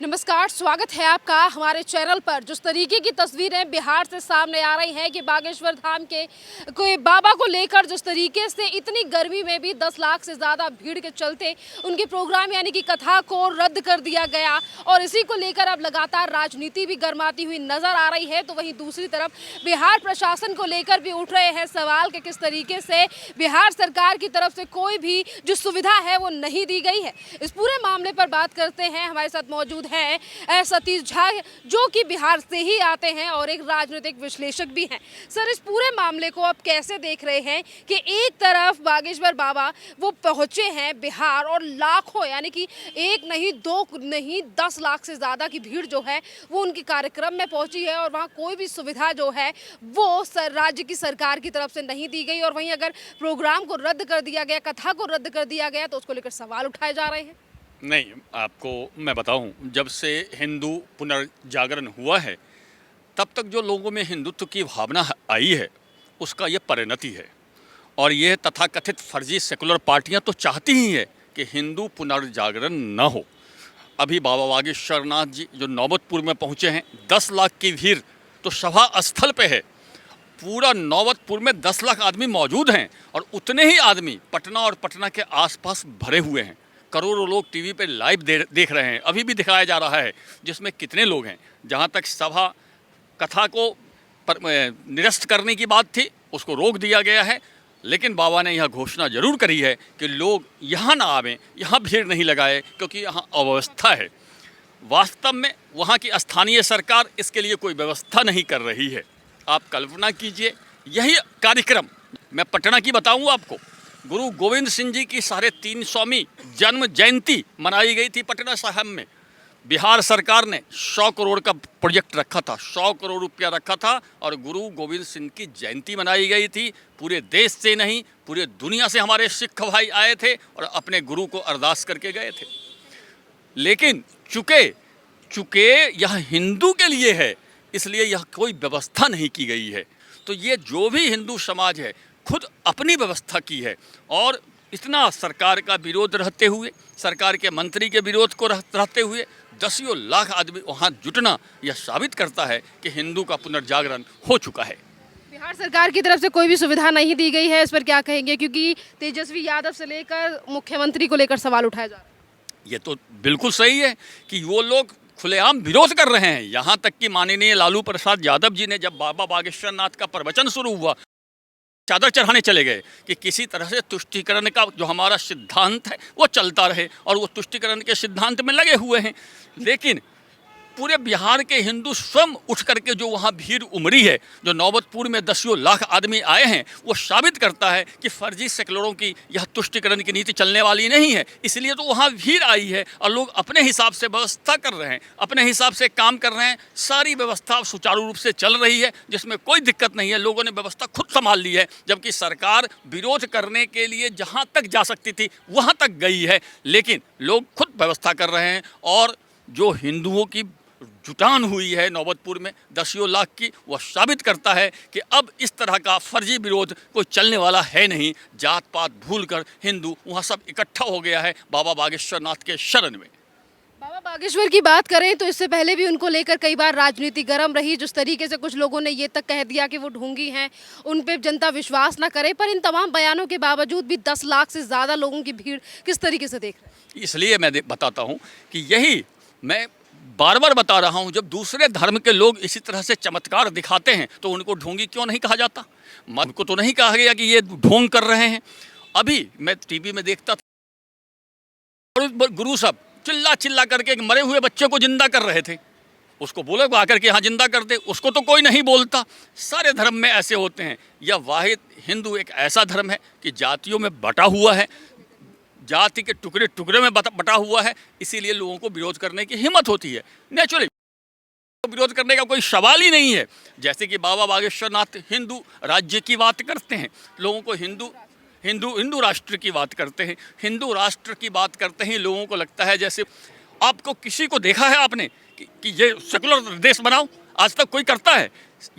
नमस्कार, स्वागत है आपका हमारे चैनल पर। जिस तरीके की तस्वीरें बिहार से सामने आ रही हैं कि बागेश्वर धाम के कोई बाबा को लेकर जिस तरीके से इतनी गर्मी में भी 10 लाख से ज़्यादा भीड़ के चलते उनके प्रोग्राम यानी कि कथा को रद्द कर दिया गया और इसी को लेकर अब लगातार राजनीति भी गर्माती हुई नजर आ रही है। तो वहीं दूसरी तरफ बिहार प्रशासन को लेकर भी उठ रहे हैं सवाल कि किस तरीके से बिहार सरकार की तरफ से कोई भी जो सुविधा है वो नहीं दी गई है। इस पूरे मामले पर बात करते हैं, हमारे साथ मौजूद है सतीश झा जो कि बिहार से ही आते हैं और एक राजनीतिक विश्लेषक भी हैं। सर, इस पूरे मामले को आप कैसे देख रहे हैं कि एक तरफ बागेश्वर बाबा वो पहुंचे हैं बिहार और लाखों यानी कि एक नहीं दो नहीं 10 लाख से ज़्यादा की भीड़ जो है वो उनके कार्यक्रम में पहुंची है और वहाँ कोई भी सुविधा जो है वो राज्य की सरकार की तरफ से नहीं दी गई और वहीं अगर प्रोग्राम को रद्द कर दिया गया, कथा को रद्द कर दिया गया तो उसको लेकर सवाल उठाए जा रहे हैं। नहीं, आपको मैं बताऊं, जब से हिंदू पुनर्जागरण हुआ है तब तक जो लोगों में हिंदुत्व की भावना आई है उसका ये परिणति है। और ये तथाकथित फर्जी सेकुलर पार्टियां तो चाहती ही है कि हिंदू पुनर्जागरण न हो। अभी बाबा बागेश्वर नाथ जी जो नौबतपुर में पहुंचे हैं, 10 लाख की भीड़ तो सभा स्थल पे है। पूरा नौबतपुर में 10 लाख आदमी मौजूद हैं और उतने ही आदमी पटना और पटना के आसपास भरे हुए हैं। करोड़ों लोग टीवी पे लाइव देख रहे हैं, अभी भी दिखाया जा रहा है, जिसमें कितने लोग हैं। जहाँ तक सभा कथा को निरस्त करने की बात थी उसको रोक दिया गया है, लेकिन बाबा ने यह घोषणा जरूर करी है कि लोग यहाँ ना आवें, यहाँ भीड़ नहीं लगाए क्योंकि यहाँ अव्यवस्था है। वास्तव में वहाँ की स्थानीय सरकार इसके लिए कोई व्यवस्था नहीं कर रही है। आप कल्पना कीजिए, यही कार्यक्रम मैं पटना की बताऊँ आपको, गुरु गोविंद सिंह जी की 350वीं जन्म जयंती मनाई गई थी पटना साहब में। बिहार सरकार ने 100 करोड़ का प्रोजेक्ट रखा था, 100 करोड़ रुपया रखा था और गुरु गोविंद सिंह की जयंती मनाई गई थी। पूरे देश से नहीं, पूरे दुनिया से हमारे सिख भाई आए थे और अपने गुरु को अरदास करके गए थे। लेकिन चूँकि यह हिंदू के लिए है इसलिए यह कोई व्यवस्था नहीं की गई है। तो ये जो भी हिंदू समाज है खुद अपनी व्यवस्था की है और इतना सरकार का विरोध रहते हुए, सरकार के मंत्री के विरोध को रहते हुए 10 लाख आदमी वहाँ जुटना यह साबित करता है कि हिंदू का पुनर्जागरण हो चुका है। बिहार सरकार की तरफ से कोई भी सुविधा नहीं दी गई है, इस पर क्या कहेंगे? क्योंकि तेजस्वी यादव से लेकर मुख्यमंत्री को लेकर सवाल उठाया जा रहा है। ये तो बिल्कुल सही है कि वो लोग खुलेआम विरोध कर रहे हैं। यहाँ तक कि माननीय लालू प्रसाद यादव जी ने जब बाबा बागेश्वर नाथ का प्रवचन शुरू हुआ चादर चढ़ाने चले गए कि किसी तरह से तुष्टीकरण का जो हमारा सिद्धांत है वो चलता रहे और वो तुष्टीकरण के सिद्धांत में लगे हुए हैं। लेकिन पूरे बिहार के हिंदू स्वयं उठ करके जो वहाँ भीड़ उमड़ी है, जो नौबतपुर में 10 लाख आदमी आए हैं, वो साबित करता है कि फर्जी सेकुलरों की यह तुष्टीकरण की नीति चलने वाली नहीं है। इसलिए तो वहाँ भीड़ आई है और लोग अपने हिसाब से व्यवस्था कर रहे हैं, अपने हिसाब से काम कर रहे हैं। सारी व्यवस्था सुचारू रूप से चल रही है, जिसमें कोई दिक्कत नहीं है। लोगों ने व्यवस्था खुद संभाल ली है, जबकि सरकार विरोध करने के लिए जहाँ तक जा सकती थी वहाँ तक गई है, लेकिन लोग खुद व्यवस्था कर रहे हैं। और जो हिंदुओं की जुटान हुई है नौबतपुर में 10 लाख की, वह साबित करता है कि अब इस तरह का फर्जी विरोध कोई चलने वाला है नहीं। जात पात भूलकर हिंदू वहाँ सब इकट्ठा हो गया है बाबा बागेश्वर नाथ के शरण में। बाबा बागेश्वर की बात करें तो इससे पहले भी उनको लेकर कई बार राजनीति गर्म रही। जिस तरीके से कुछ लोगों ने ये तक कह दिया कि वो ढोंगी हैं, उन पे जनता विश्वास ना करे, पर इन तमाम बयानों के बावजूद भी 10 लाख से ज़्यादा लोगों की भीड़ किस तरीके से देख रहे हैं? इसलिए मैं बताता हूँ कि यही मैं बार बार बता रहा हूँ, जब दूसरे धर्म के लोग इसी तरह से चमत्कार दिखाते हैं तो उनको ढोंगी क्यों नहीं कहा जाता? मन को तो नहीं कहा गया कि ये ढोंग कर रहे हैं। अभी मैं टीवी में देखता था, गुरु साहब चिल्ला चिल्ला करके एक मरे हुए बच्चे को जिंदा कर रहे थे। उसको बोले आकर के यहाँ जिंदा कर दे, उसको तो कोई नहीं बोलता। सारे धर्म में ऐसे होते हैं। यह वाहिद हिंदू एक ऐसा धर्म है कि जातियों में बटा हुआ है, जाति के टुकड़े टुकड़े में बटा हुआ है, इसीलिए लोगों को विरोध करने की हिम्मत होती है। नेचुरली विरोध करने का कोई सवाल ही नहीं है। जैसे कि बाबा बागेश्वर नाथ हिंदू राज्य की बात करते हैं, लोगों को हिंदू राष्ट्र की बात करते हैं। हिंदू राष्ट्र की बात करते ही लोगों को लगता है जैसे आपको किसी को देखा है आपने कि ये सेकुलर देश बनाओ? आज तक कोई करता है?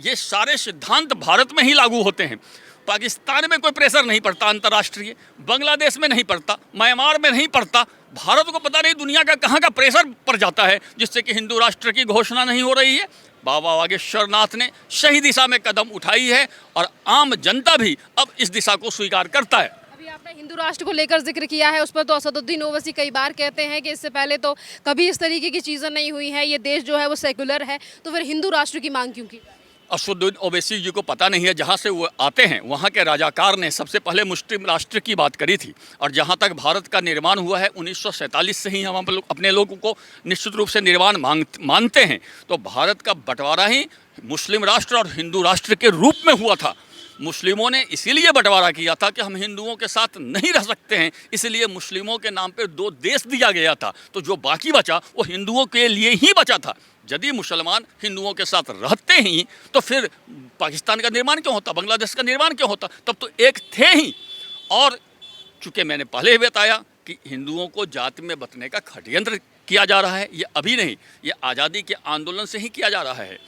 ये सारे सिद्धांत भारत में ही लागू होते हैं। पाकिस्तान में कोई प्रेशर नहीं पड़ता अंतर्राष्ट्रीय, बांग्लादेश में नहीं पड़ता, म्यांमार में नहीं पड़ता। भारत को पता नहीं दुनिया का कहाँ का प्रेशर पड़ जाता है जिससे कि हिंदू राष्ट्र की घोषणा नहीं हो रही है। बाबा बागेश्वर नाथ ने सही दिशा में कदम उठाई है और आम जनता भी अब इस दिशा को स्वीकार करता है। अभी आपने हिंदू राष्ट्र को लेकर जिक्र किया है, उस पर तो असदुद्दीन ओवैसी कई बार कहते हैं कि इससे पहले तो कभी इस तरीके की चीज़ें नहीं हुई हैं, ये देश जो है वो सेकुलर है, तो फिर हिंदू राष्ट्र की मांग क्यों की? असदुद्दीन ओवैसी जी को पता नहीं है, जहाँ से वो आते हैं वहाँ के राजाकार ने सबसे पहले मुस्लिम राष्ट्र की बात करी थी। और जहाँ तक भारत का निर्माण हुआ है 1947 से ही हम लोग अपने लोगों को निश्चित रूप से निर्माण मानते हैं। तो भारत का बंटवारा ही मुस्लिम राष्ट्र और हिंदू राष्ट्र के रूप में हुआ था। मुस्लिमों ने इसीलिए बंटवारा किया था कि हम हिंदुओं के साथ नहीं रह सकते हैं, इसलिए मुस्लिमों के नाम पर 2 देश दिया गया था। तो जो बाकी बचा वो हिंदुओं के लिए ही बचा था। यदि मुसलमान हिंदुओं के साथ रहते ही तो फिर पाकिस्तान का निर्माण क्यों होता, बांग्लादेश का निर्माण क्यों होता? तब तो एक थे ही। और चूँकि मैंने पहले ही बताया कि हिंदुओं को जाति में बंटने का षड्यंत्र किया जा रहा है, ये अभी नहीं, ये आज़ादी के आंदोलन से ही किया जा रहा है।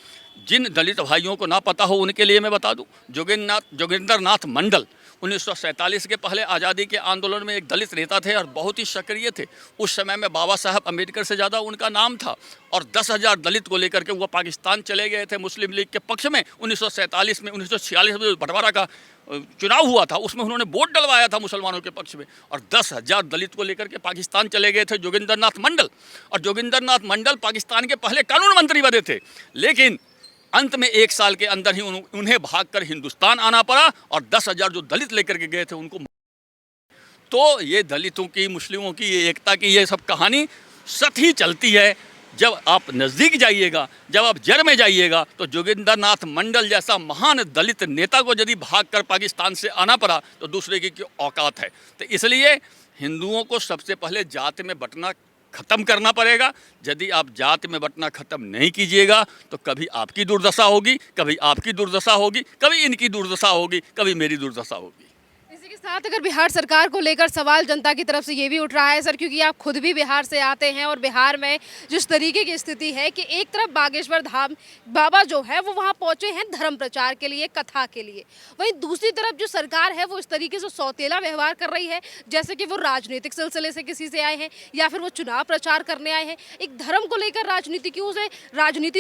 जिन दलित भाइयों को ना पता हो उनके लिए मैं बता दूं, जोगिंदर नाथ मंडल 1947 के पहले आज़ादी के आंदोलन में एक दलित नेता थे और बहुत ही सक्रिय थे। उस समय में बाबा साहब अम्बेडकर से ज़्यादा उनका नाम था और 10,000 दलित को लेकर के वो पाकिस्तान चले गए थे मुस्लिम लीग के पक्ष में। 1947 में 1946 में बंटवारा का चुनाव हुआ था उसमें उन्होंने वोट डलवाया था मुसलमानों के पक्ष में और 10,000 दलित को लेकर के पाकिस्तान चले गए थे जोगिंदर नाथ मंडल। और जोगिंदर नाथ मंडल पाकिस्तान के पहले कानून मंत्री बने थे, लेकिन अंत में 1 साल के अंदर ही उन्हें भागकर हिंदुस्तान आना पड़ा और 10,000 जो दलित लेकर के गए थे उनको। तो ये दलितों की, मुस्लिमों की ये एकता की ये सब कहानी सच ही चलती है। जब आप नज़दीक जाइएगा, जब आप जड़ में जाइएगा, तो जोगिंदर नाथ मंडल जैसा महान दलित नेता को यदि भागकर पाकिस्तान से आना पड़ा तो दूसरे की औकात है। तो इसलिए हिंदुओं को सबसे पहले जाति में बंटना ख़त्म करना पड़ेगा। यदि आप जाति में बंटना ख़त्म नहीं कीजिएगा तो कभी आपकी दुर्दशा होगी, कभी आपकी दुर्दशा होगी, कभी इनकी दुर्दशा होगी, कभी मेरी दुर्दशा होगी। इसी के साथ अगर बिहार सरकार को लेकर सवाल जनता की तरफ से ये भी उठ रहा है सर, क्योंकि आप खुद भी बिहार से आते हैं और बिहार में जिस तरीके की स्थिति है कि एक तरफ बागेश्वर धाम बाबा जो है वो वहाँ पहुँचे हैं धर्म प्रचार के लिए, कथा के लिए, वहीं दूसरी तरफ जो सरकार है वो इस तरीके से सौतेला व्यवहार कर रही है जैसे कि वो राजनीतिक सिलसिले से किसी से आए हैं या फिर वो चुनाव प्रचार करने आए हैं। एक धर्म को लेकर राजनीति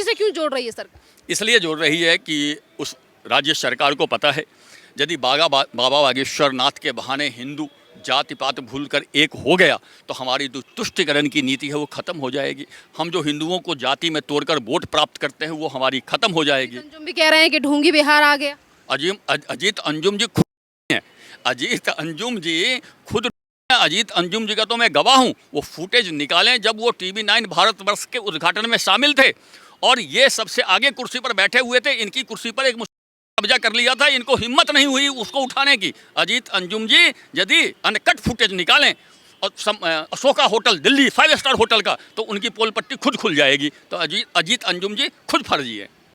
से क्यों जोड़ रही है सरकार? इसलिए जोड़ रही है कि उस राज्य सरकार को पता है यदि बाबा बागेश्वर नाथ के बहाने हिंदू जाति पात भूलकर एक हो गया तो हमारी जो तुष्टिकरण की नीति है वो ख़त्म हो जाएगी। हम जो हिंदुओं को जाति में तोड़कर वोट प्राप्त करते हैं वो हमारी ख़त्म हो जाएगी। अंजुम भी कह रहे हैं कि ढोंगी बिहार आ गया। अजीत अंजुम जी खुद हैं, अजीत अंजुम जी खुद, अजीत अंजुम जी का तो मैं गवाह हूँ। वो फुटेज निकालें जब वो TV9 भारतवर्ष के उद्घाटन में शामिल थे और ये सबसे आगे कुर्सी पर बैठे हुए थे। इनकी कुर्सी पर एक कब्जा कर लिया था, इनको हिम्मत नहीं हुई उसको उठाने की। अजीत अंजुम जी यदि अनकट फुटेज निकालें और Ashoka hotel Delhi 5 star hotel का तो उनकी पोल पट्टी खुद खुल जाएगी। तो अजीत अंजुम जी खुद फर्जी है।